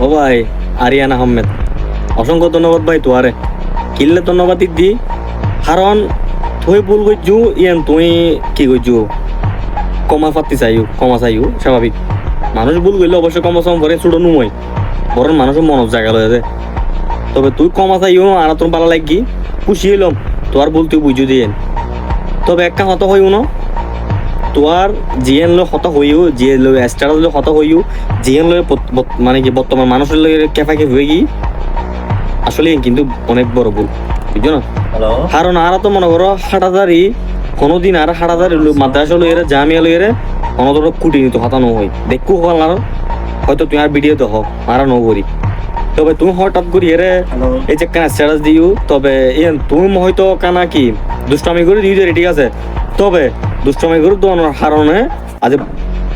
ও ভাই, আরিয়ান আহমেদ, অসংখ্য ধন্যবাদ ভাই তোয়ারে। কিনলে ধন্যবাদ দি, কারণ তুই ভুল করছু, ইয়ান তুই কি করছু, কমা পাতি চাইও, কমা চাইও স্বাভাবিক। মানুষ ভুল করলে অবশ্যই কমা সম করে ছোট নুমই, বরং মানুষের মনত জায়গা লয়ে। তবে তুই কমা চাইও আর তোর ভালো লাগি, খুশি হইলাম তোর ভুল তুই বুঝু দিয়েন। তবে একটা হত হইও না, তোয়ার জিএন লয় হত হইও, জিএন লয় স্টার লয় হত হইও, জিএন লয় মানে কি বর্তমান মানুষের লয় কেফাকে হয়ে গিয়ে আসলে কিন্তু অনেক বড় ভুল, বুঝছো না? কারণ আর তো মনে করো হাটাদারি কোনোদিন আর হাটাদারি মাদ্রাসা লইরে জামিয়া লইরে অনদর কুটি নিত হতানো হই দেখু হল আর হয়তো তুই আর ভিডিও দেখ আর ন করি। তবে তুমি হঠাৎ করি এরে এই যে কানা স্ট্যাটাস দিও, তবে তুমি হয়তো কানা কি দুষ্টামি করে দিও যে ঠিক আছে, তবে দুষ্টামি করে দেওয়ানোর কারণে আজ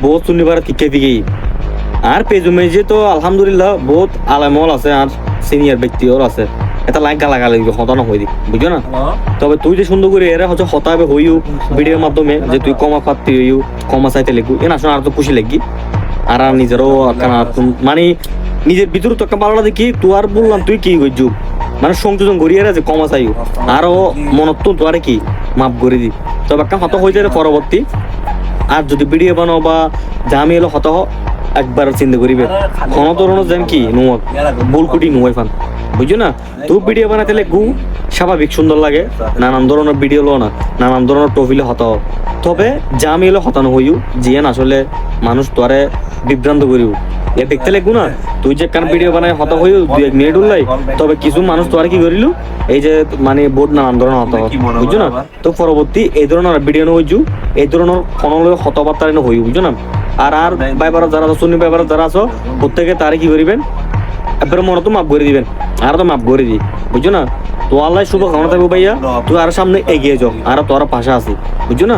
বহুত শুনিবার ঠিকে ঠিকই। আর পেজু মেজে তো আলহামদুলিল্লাহ বহুত আলামল আছে আর সিনিয়র ব্যক্তিও আছে, এটা লাইক গালাগালি হতানো হয়ে দিক, বুঝছো না? তবে তুই যে সুন্দর করে এরা হচ্ছে হতাবে হইও ভিডিওর মাধ্যমে যে তুই কমা পাতি হইও, কমা চাইতে লিখু এ না শোনা আর তো খুশি লাগি। আর নিজেরও মানে নিজের ভিতরে তো একটা ভালো দেখি তুই আর বললাম তুই কি করছু, মানে সংযোজন করিয়ে যে কমা চাইও আরো মনত তো তোয়ারে কি মাপ করে দি। তবে একটা হত হয়ে যায় পরবর্তী আর যদি ভিডিও বানাও বা জামি এলো হত একবার চিন্তা করিবে কোনো ধরনের যেন কি নুয়া বুলকুটি নুয়াই ফান, বুঝছো না? তুই ভিডিও বানাতে গু স্বাভাবিক সুন্দর লাগে, নানান ধরনের ভিডিও লো না, নানান ধরনের প্রফিলে হত। তবে জামি এলো হতানো হইও জিয়ান আসলে মানুষ তোরে বিভ্রান্ত করিও এ দেখতে লাগবো না। তুই যে কান ভিডিও বানায় হত হইও 2-1 মিনিট উল্লাই, তবে কিছু মানুষ তোরে কি করিল এই যে মানে বোর্ড নানান ধরনের হত, বুঝছো না? তো পরবর্তী এই ধরনের ভিডিও হইছু, এই ধরনের কোনো হতবার্তা হই, বুঝছো না? আর আর বাইবার যারা সুন্নি বাইবার যারা আছো প্রত্যেকে তারে কি করিবেন একবার মনে তো মাপ করে দিবেন, আর তো মাপ করে দি, বুঝছো না? তো আল্লাহ শুভ কামনা থাকবো ভাইয়া, তুই আর সামনে এগিয়ে যাও আর তোর পাশে আছি, বুঝছো না?